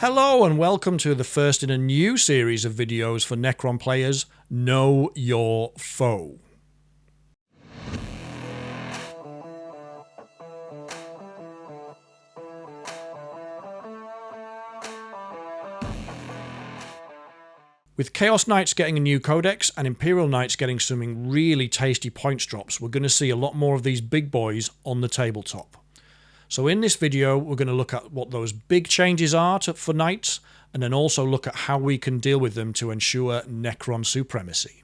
Hello and welcome to the first in a new series of videos for Necron players, Know Your Foe. With Chaos Knights getting a new codex and Imperial Knights getting some really tasty points drops, we're going to see a lot more of these big boys on the tabletop. So in this video, we're going to look at what those big changes are for Knights, and then also look at how we can deal with them to ensure Necron supremacy.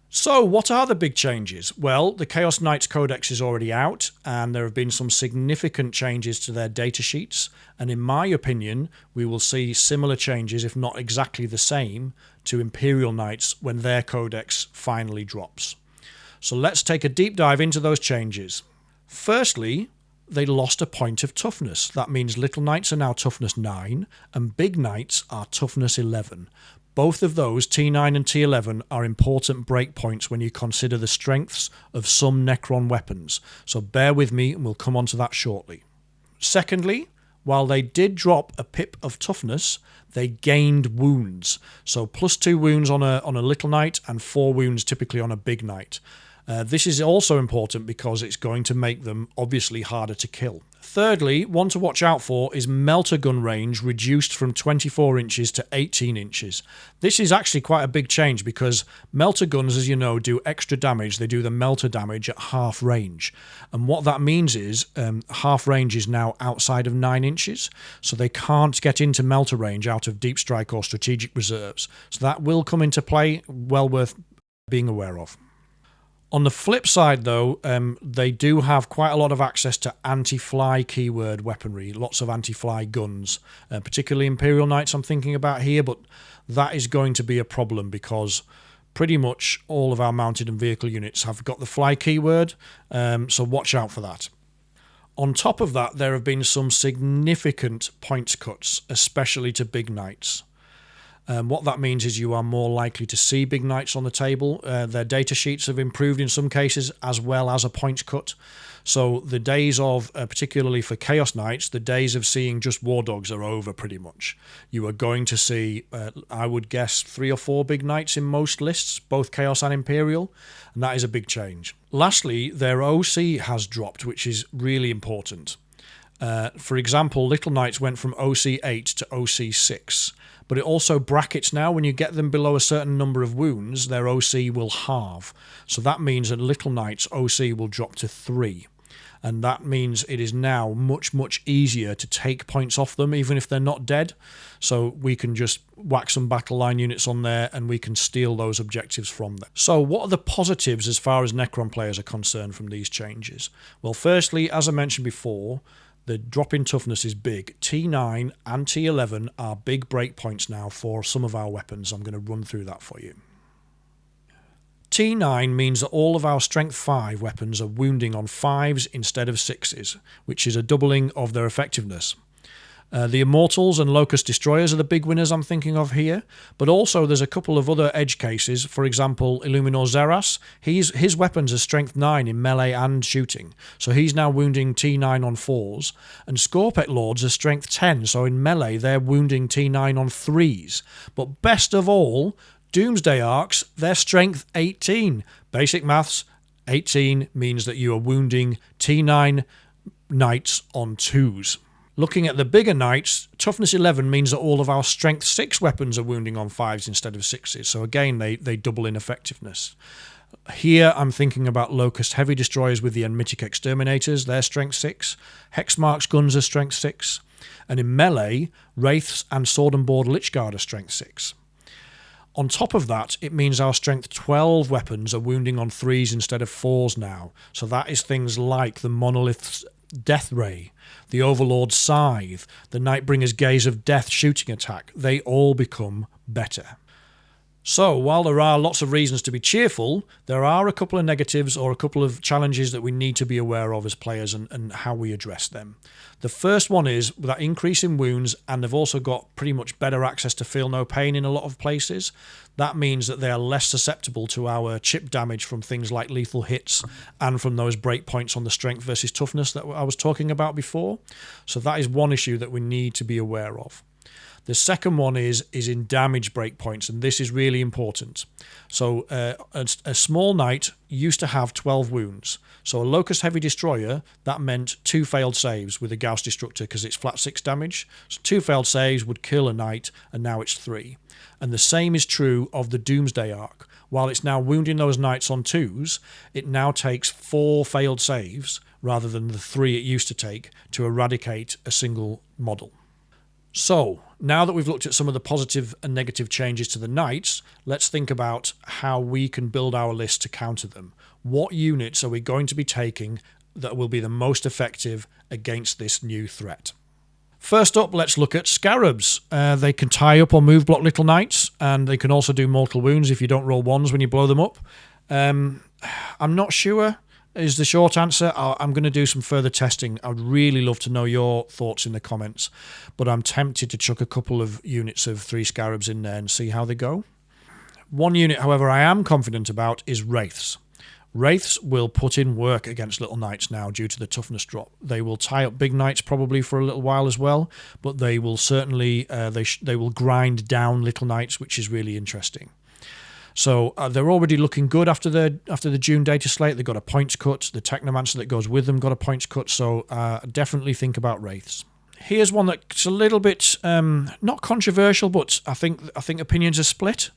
So what are the big changes? Well, the Chaos Knights Codex is already out, and there have been some significant changes to their datasheets, and in my opinion, we will see similar changes, if not exactly the same, to Imperial Knights when their Codex finally drops. So let's take a deep dive into those changes. Firstly, they lost a point of toughness. That means Little Knights are now toughness 9 and Big Knights are toughness 11. Both of those, T9 and T11, are important breakpoints when you consider the strengths of some Necron weapons. So bear with me and we'll come on to that shortly. Secondly, while they did drop a pip of toughness, they gained wounds. So +2 wounds on a Little Knight and 4 wounds typically on a Big Knight. This is also important because it's going to make them obviously harder to kill. Thirdly, one to watch out for is melter gun range reduced from 24 inches to 18 inches. This is actually quite a big change because melter guns, as you know, do extra damage. They do the melter damage at half range. And what that means is half range is now outside of 9 inches. So they can't get into melter range out of deep strike or strategic reserves. So that will come into play, well worth being aware of. On the flip side, though, they do have quite a lot of access to anti-fly keyword weaponry, lots of anti-fly guns, particularly Imperial Knights I'm thinking about here, but that is going to be a problem because pretty much all of our mounted and vehicle units have got the fly keyword, so watch out for that. On top of that, there have been some significant points cuts, especially to Big Knights. What that means is you are more likely to see Big Knights on the table. Their data sheets have improved in some cases, as well as a points cut. So the days of, particularly for Chaos Knights, the days of seeing just War Dogs are over pretty much. You are going to see, I would guess, 3 or 4 Big Knights in most lists, both Chaos and Imperial, and that is a big change. Lastly, their OC has dropped, which is really important. For example, Little Knights went from OC 8 to OC 6. But it also brackets now, when you get them below a certain number of wounds, their OC will halve. So that means that Little Knight's OC will drop to 3. And that means it is now much, much easier to take points off them, even if they're not dead. So we can just whack some battle line units on there and we can steal those objectives from them. So what are the positives as far as Necron players are concerned from these changes? Well, firstly, as I mentioned before, the drop in toughness is big. T9 and T11 are big breakpoints now for some of our weapons. I'm going to run through that for you. T9 means that all of our Strength 5 weapons are wounding on 5s instead of 6s, which is a doubling of their effectiveness. The Immortals and Locust Destroyers are the big winners I'm thinking of here, but also there's a couple of other edge cases. For example, Illuminor Xeras, his weapons are Strength 9 in melee and shooting, so he's now wounding T9 on 4s, and Scorpet Lords are Strength 10, so in melee they're wounding T9 on 3s. But best of all, Doomsday Arcs, they're Strength 18. Basic maths, 18 means that you are wounding T9 Knights on 2s. Looking at the bigger Knights, Toughness 11 means that all of our Strength 6 weapons are wounding on 5s instead of 6s. So again, they double in effectiveness. Here I'm thinking about Locust Heavy Destroyers with the Enmitic Exterminators. They're Strength 6. Hexmark's guns are Strength 6. And in melee, Wraiths and Sword and Board Lichguard are Strength 6. On top of that, it means our Strength 12 weapons are wounding on 3s instead of 4s now. So that is things like the Monolith's Death Ray, the Overlord's Scythe, the Nightbringer's Gaze of Death shooting attack. They all become better. So, while there are lots of reasons to be cheerful, there are a couple of negatives or a couple of challenges that we need to be aware of as players and how we address them. The first one is that increase in wounds, and they've also got pretty much better access to feel no pain in a lot of places. That means that they are less susceptible to our chip damage from things like lethal hits and from those breakpoints on the strength versus toughness that I was talking about before. So that is one issue that we need to be aware of. The second one is in damage breakpoints, and this is really important. So a small knight used to have 12 wounds. So a Locust Heavy Destroyer, that meant 2 failed saves with a Gauss Destructor because it's flat 6 damage. So 2 failed saves would kill a knight, and now it's 3. And the same is true of the Doomsday Arc. While it's now wounding those knights on 2s, it now takes 4 failed saves rather than the 3 it used to take to eradicate a single model. So, now that we've looked at some of the positive and negative changes to the knights, let's think about how we can build our list to counter them. What units are we going to be taking that will be the most effective against this new threat? First up, let's look at Scarabs. They can tie up or move block little knights, and they can also do mortal wounds if you don't roll 1s when you blow them up. I'm not sure is the short answer. I'm going to do some further testing. I'd really love to know your thoughts in the comments, but I'm tempted to chuck a couple of units of 3 Scarabs in there and see how they go. One unit, however, I am confident about is Wraiths. Wraiths will put in work against little knights now due to the toughness drop. They will tie up big knights probably for a little while as well, but they will certainly they will grind down little knights, which is really interesting. So they're already looking good after the June data slate. They've got a points cut. The Technomancer that goes with them got a points cut. So definitely think about Wraiths. Here's one that's a little bit not controversial, but I think opinions are split,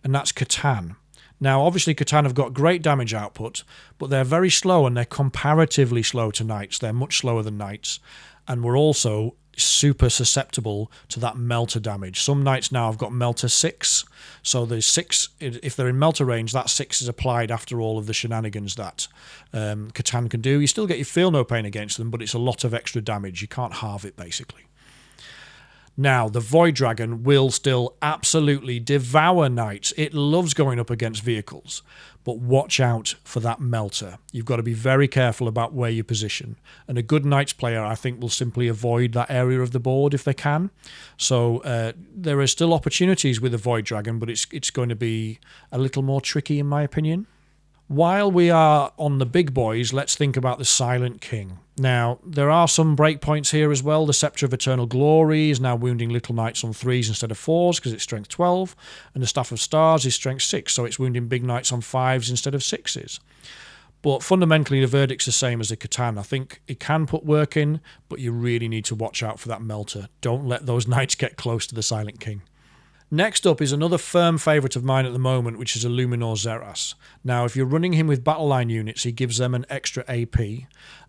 and that's Catan. Now, obviously, Catan have got great damage output, but they're very slow, and they're comparatively slow to knights. They're much slower than knights, and we're also super susceptible to that melter damage. Some knights now have got melter 6, so there's 6, if they're in melter range, that 6 is applied after all of the shenanigans that Catan can do. You still get your feel no pain against them, but it's a lot of extra damage. You can't halve it, basically. Now, the Void Dragon will still absolutely devour knights. It loves going up against vehicles, but watch out for that melter. You've got to be very careful about where you position. And a good knights player, I think, will simply avoid that area of the board if they can. So there are still opportunities with the Void Dragon, but it's going to be a little more tricky, in my opinion. While we are on the big boys, let's think about the Silent King. Now, there are some breakpoints here as well. The Sceptre of Eternal Glory is now wounding little knights on 3s instead of 4s because it's strength 12. And the Staff of Stars is strength 6, so it's wounding big knights on 5s instead of 6s. But fundamentally, the verdict's the same as the Catan. I think it can put work in, but you really need to watch out for that melter. Don't let those knights get close to the Silent King. Next up is another firm favourite of mine at the moment, which is Illuminor Xerath. Now, if you're running him with battle line units, he gives them an extra AP,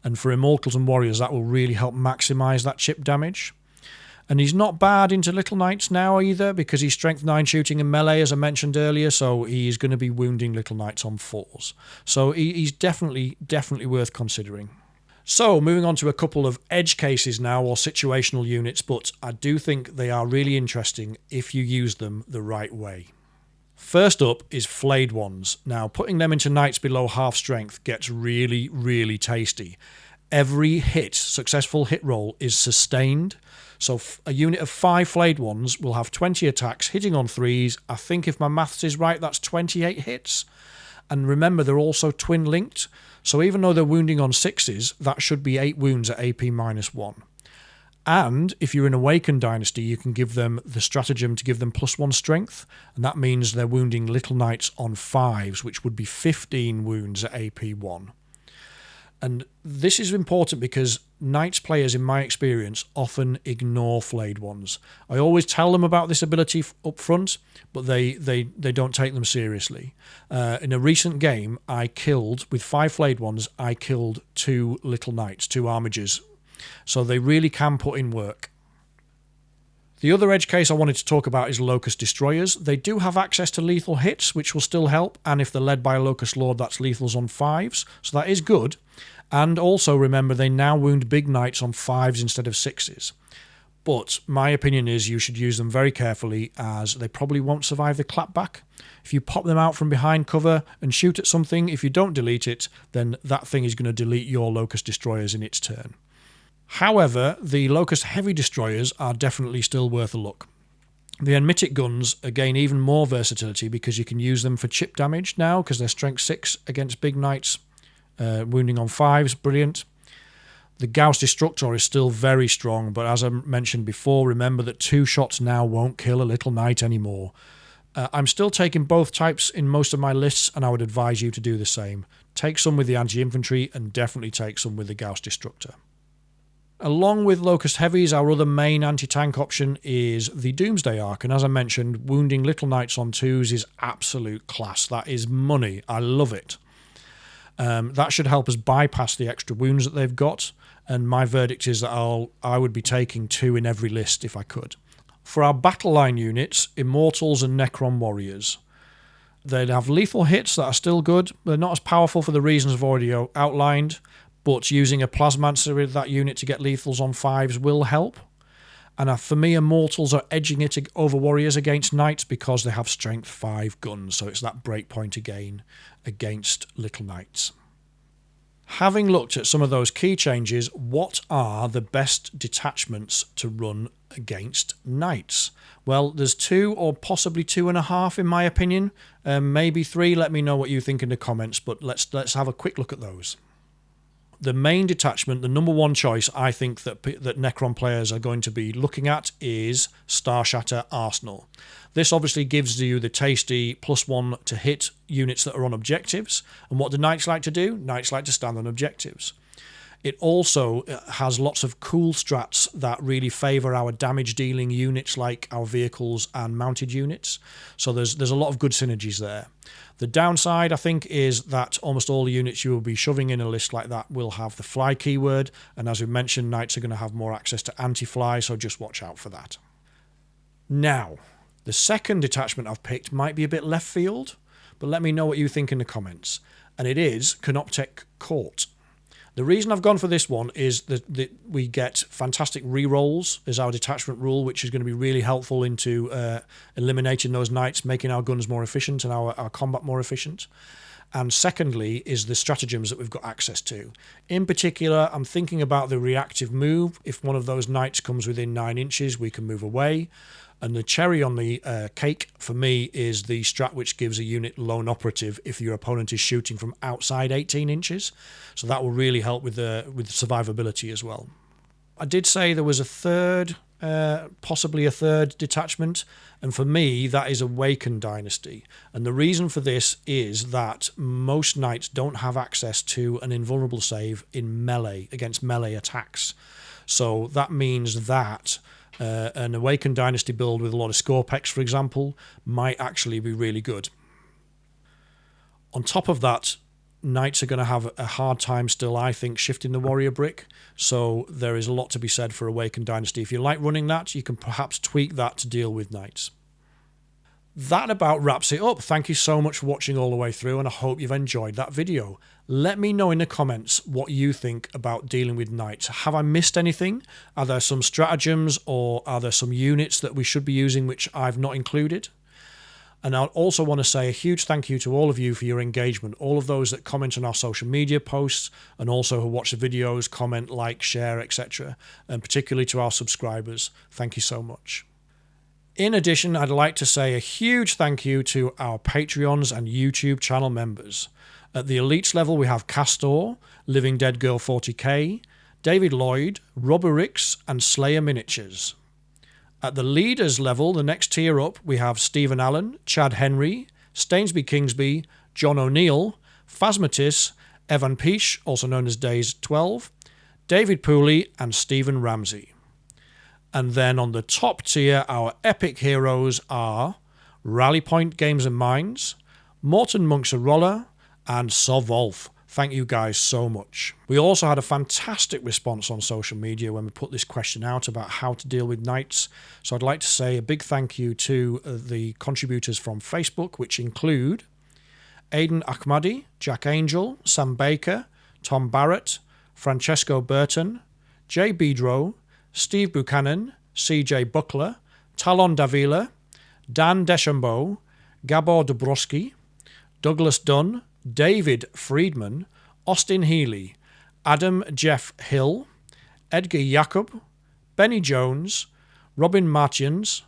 and for Immortals and Warriors, that will really help maximise that chip damage. And he's not bad into Little Knights now either, because he's strength 9 shooting and melee, as I mentioned earlier, so he's going to be wounding Little Knights on 4s. So he's definitely worth considering. So, moving on to a couple of edge cases now, or situational units, but I do think they are really interesting if you use them the right way. First up is Flayed Ones. Now, putting them into knights below half strength gets really, really tasty. Every hit, successful hit roll, is sustained. So a unit of 5 Flayed Ones will have 20 attacks, hitting on 3s. I think if my maths is right, that's 28 hits. And remember, they're also twin linked. So even though they're wounding on 6s, that should be 8 wounds at AP -1. And if you're in Awakened Dynasty, you can give them the stratagem to give them +1 strength. And that means they're wounding little knights on 5s, which would be 15 wounds at AP1. And this is important because Knights players, in my experience, often ignore Flayed Ones. I always tell them about this ability up front, but they don't take them seriously. In a recent game, I killed, with 5 Flayed Ones, I killed 2 Little Knights, 2 Armigers. So they really can put in work. The other edge case I wanted to talk about is Locust Destroyers. They do have access to lethal hits, which will still help, and if they're led by a Locust Lord, that's lethals on 5s, so that is good. And also remember, they now wound big knights on 5s instead of 6s. But my opinion is you should use them very carefully, as they probably won't survive the clapback. If you pop them out from behind cover and shoot at something, if you don't delete it, then that thing is going to delete your Locust Destroyers in its turn. However, the Locust Heavy Destroyers are definitely still worth a look. The Enmitic Guns gain even more versatility because you can use them for chip damage now because they're strength 6 against big knights, wounding on 5s, brilliant. The Gauss Destructor is still very strong, but as I mentioned before, remember that 2 shots now won't kill a little knight anymore. I'm still taking both types in most of my lists, and I would advise you to do the same. Take some with the anti-infantry, and definitely take some with the Gauss Destructor. Along with Locust Heavies, our other main anti-tank option is the Doomsday Arc, and as I mentioned, wounding little knights on 2s is absolute class. That is money. I love it. That should help us bypass the extra wounds that they've got, and my verdict is that I would be taking 2 in every list if I could. For our battle line units, Immortals and Necron Warriors. They'd have lethal hits that are still good. They're not as powerful for the reasons I've already outlined, but using a Plasmancer with that unit to get lethals on 5s will help. And for me, Immortals are edging it over Warriors against Knights because they have Strength 5 guns, so it's that breakpoint again against Little Knights. Having looked at some of those key changes, what are the best detachments to run against Knights? Well, there's 2 or possibly 2.5 in my opinion, maybe 3. Let me know what you think in the comments, but let's have a quick look at those. The main detachment, the number 1 choice I think that Necron players are going to be looking at is Starshatter Arsenal. This obviously gives you the tasty +1 to hit units that are on objectives. And what do Knights like to do? Knights like to stand on objectives. It also has lots of cool strats that really favour our damage dealing units like our vehicles and mounted units. So there's a lot of good synergies there. The downside, I think, is that almost all the units you will be shoving in a list like that will have the fly keyword, and as we mentioned, Knights are going to have more access to anti-fly, so just watch out for that. Now, the second detachment I've picked might be a bit left field, but let me know what you think in the comments, and it is Canoptek Court. The reason I've gone for this one is that we get fantastic rerolls as our detachment rule, which is going to be really helpful into eliminating those knights, making our guns more efficient and our combat more efficient. And secondly is the stratagems that we've got access to. In particular, I'm thinking about the reactive move. If one of those knights comes within 9 inches, we can move away. And the cherry on the cake for me is the strat which gives a unit lone operative if your opponent is shooting from outside 18 inches. So that will really help with survivability as well. I did say there was a third, possibly a third detachment, and for me that is Awakened Dynasty. And the reason for this is that most knights don't have access to an invulnerable save in melee against melee attacks. So that means that an Awakened Dynasty build with a lot of Scorpex, for example, might actually be really good. On top of that, Knights are going to have a hard time still, I think, shifting the warrior brick, so there is a lot to be said for Awakened Dynasty. If you like running that, you can perhaps tweak that to deal with Knights. That about wraps it up. Thank you so much for watching all the way through, and I hope you've enjoyed that video. Let me know in the comments what you think about dealing with Knights. Have I missed anything? Are there some stratagems or are there some units that we should be using which I've not included? And I also want to say a huge thank you to all of you for your engagement, all of those that comment on our social media posts and also who watch the videos, comment, like, share, etc. And particularly to our subscribers. Thank you so much. In addition, I'd like to say a huge thank you to our Patreons and YouTube channel members. At the Elites level, we have Castor, Living Dead Girl 40k, David Lloyd, Robberix, and Slayer Miniatures. At the Leaders level, the next tier up, we have Stephen Allen, Chad Henry, Stainsby Kingsby, John O'Neill, Phasmatis, Evan Peach, also known as Days 12, David Pooley, and Stephen Ramsey. And then on the top tier, our epic heroes are Rally Point Games and Minds, Morton Monks-a-Roller, and Sovolf. Thank you guys so much. We also had a fantastic response on social media when we put this question out about how to deal with Knights. So I'd like to say a big thank you to the contributors from Facebook, which include Aidan Ahmadi, Jack Angel, Sam Baker, Tom Barrett, Francesco Burton, Jay Bedro, Steve Buchanan, CJ Buckler, Talon Davila, Dan Deschambeau, Gabor Dabrowski, Douglas Dunn, David Friedman, Austin Healy, Adam Jeff Hill, Edgar Jacob, Benny Jones, Robin Martians,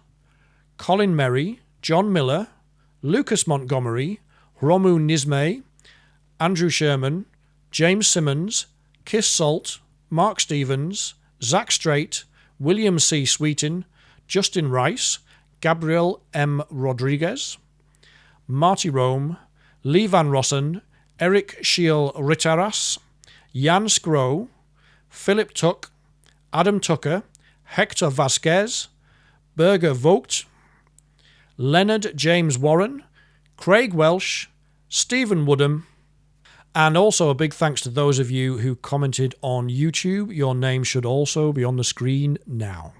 Colin Merry, John Miller, Lucas Montgomery, Romu Nizme, Andrew Sherman, James Simmons, Kiss Salt, Mark Stevens, Zach Strait, William C. Sweetin, Justin Rice, Gabriel M. Rodriguez, Marty Rome, Lee Van Rossen, Eric Shiel Ritaras, Jan Skro, Philip Tuck, Adam Tucker, Hector Vasquez, Berger Vogt, Leonard James Warren, Craig Welsh, Stephen Woodham, and also a big thanks to those of you who commented on YouTube. Your name should also be on the screen now.